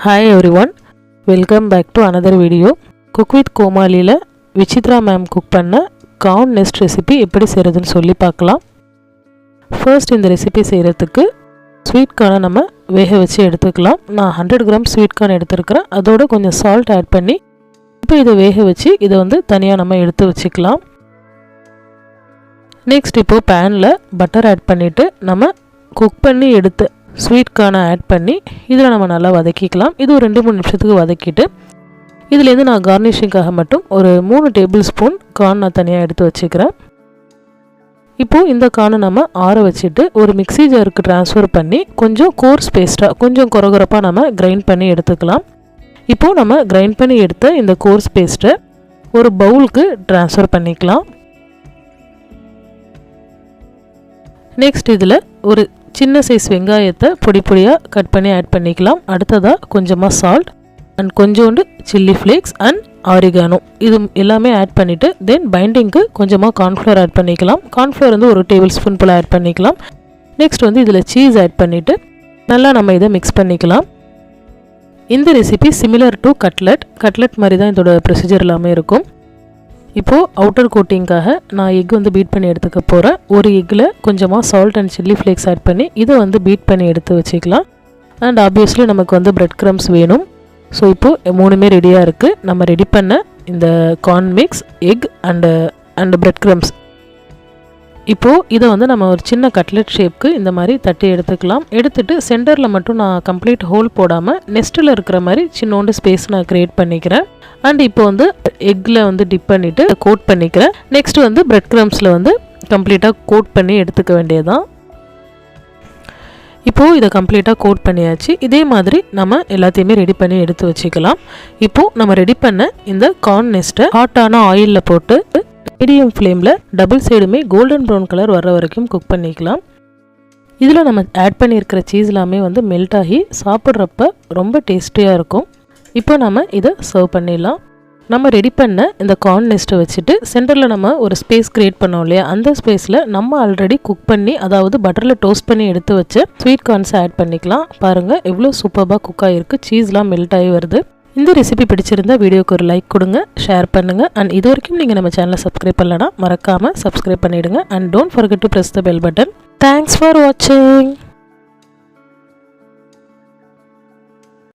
Hi everyone, welcome back to another video. Cook with Comali la Vichitra ma'am cook panna corn nest recipe eppadi seradunu solli paakalam. First இந்த recipe செய்யிறதுக்கு sweet corn நம்ம வேக வச்சு எடுத்துக்கலாம். நான் 100 gram sweet corn எடுத்துக்கறேன். அதோட கொஞ்சம் salt add பண்ணி இப்போ இத வேக வச்சு இத வந்து தனியா நம்ம எடுத்து வச்சுக்கலாம். Next இப்போ panல butter add பண்ணிட்டு நம்ம cook பண்ணி எடுத்து sweet corn add பண்ணி இதல நம்ம நல்லா வதக்கிக்கலாம். இது ஒரு 2-3 நிமிஷத்துக்கு வதக்கிட்டு இதில இருந்து நான் garnishingகாக மட்டும் ஒரு 3 டேபிள்ஸ்பூன் corn நான் தனியா எடுத்து வச்சிக்கிறேன். இப்போ இந்த corn நம்ம ஆற வச்சிட்டு ஒரு மிக்ஸி ஜாருக்கு ட்ரான்ஸ்ஃபர் பண்ணி கொஞ்சம் coarse paste கொஞ்சம் கொரகொரப்பா நம்ம கிரைண்ட் பண்ணி எடுத்துக்கலாம். இப்போ நம்ம கிரைண்ட் பண்ணி எடுத்த இந்த coarse paste ஒரு பவுலுக்கு ட்ரான்ஸ்ஃபர் பண்ணிக்கலாம். நெக்ஸ்ட் இதில ஒரு சின்ன சைஸ் வெங்காயத்தை பொடி பொடியா கட் பண்ணி ஆட் பண்ணிக்கலாம். அடுத்ததா கொஞ்சமா salt and கொஞ்சோண்டு chilli flakes and oregano இது எல்லாமே ஆட் பண்ணிட்டு தென் பைண்டிங்க்கு கொஞ்சமா corn flour ஆட் பண்ணிக்கலாம். corn flour வந்து ஒரு டேபிள்ஸ்பூன் போல ஆட் பண்ணிக்கலாம். நெக்ஸ்ட் வந்து இதில சீஸ் ஆட் பண்ணிட்டு நல்லா நம்ம இத mix பண்ணிக்கலாம். இந்த ரெசிபி சிமிலர் டு கட்லெட் மாதிரி தான் இதோட ப்ரொசீஜர் எல்லாமே இருக்கும். இப்போ அவுட்டர் கோட்டிங்காக நான் எக் வந்து பீட் பண்ணி எடுத்துக்க போறேன். ஒரு எக்ல கொஞ்சமா salt and chilli flakes add பண்ணி இத வந்து பீட் பண்ணி எடுத்து வச்சுக்கலாம். and obviously நமக்கு வந்து bread crumbs வேணும். சோ இப்போ மூணுமே ரெடியா இருக்கு. நம்ம ரெடி பண்ண இந்த corn mix, egg and bread crumbs. இப்போ இத வந்து நம்ம ஒரு சின்ன கட்லெட் ஷேப்க்கு இந்த மாதிரி தட்டி எடுத்துக்கலாம். எடுத்துட்டு சென்டர்ல மட்டும் நான் கம்ப்ளீட் ஹோல் போடாம நெஸ்ட்ல இருக்கிற மாதிரி சின்னோண்டு ஸ்பேஸ் நான் கிரியேட் பண்ணிக்கிறேன். and இப்போ வந்து எக்ல வந்து டிப் பண்ணிட்டு கோட் பண்ணிக்கிறேன். நெக்ஸ்ட் வந்து bread crumbsல வந்து கம்ப்ளீட்டா கோட் பண்ணி எடுத்துக்க வேண்டியதுதான். இப்போ இத கம்ப்ளீட்டா கோட் பண்ணியாச்சு. இதே மாதிரி நம்ம எல்லாத்தையுமே ரெடி பண்ணி எடுத்து வச்சுக்கலாம். இப்போ நம்ம ரெடி பண்ண இந்த corn nest ஹாட்டான ஆயில்ல போட்டு மீடியம் ஃப்ளேம்ல டபுள் சைடுமே கோல்டன் ப்ரவுன் கலர் வர வரைக்கும் குக் பண்ணிக்கலாம். இதுல நம்ம ஆட் பண்ணி இருக்கிற சீஸ் எல்லாமே வந்து மெல்ட் ஆகி சாப்பிடுறப்ப ரொம்ப டேஸ்டியா இருக்கும். இப்போ நம்ம இத சர்வ் பண்ணிடலாம். நம்ம ரெடி பண்ண இந்த corn nest வச்சிட்டு சென்டர்ல நம்ம ஒரு ஸ்பேஸ் கிரியேட் பண்ணோம் இல்லையா, அந்த ஸ்பேஸ்ல நம்ம ஆல்ரெடி குக் பண்ணி அதாவது பட்டர்ல டோஸ்ட் பண்ணி எடுத்து வச்ச ஸ்வீட் கார்ன்ஸ் ஆட் பண்ணிக்கலாம். பாருங்க எவ்வளவு சூப்பரா குக் ஆயிருக்கு. சீஸ்லாம் மெல்ட் ஆகி வருது. இந்த ரெசிபி பிடிச்சிருந்தா வீடியோக்கு ஒரு லைக் கொடுங்க, ஷேர் பண்ணுங்க. and இதுவரைக்கும் நீங்க நம்ம சேனலை சப்ஸ்கிரைப் பண்ணலனா மறக்காம சப்ஸ்கிரைப் பண்ணிடுங்க. and don't forget to press the bell button. Thanks for watching.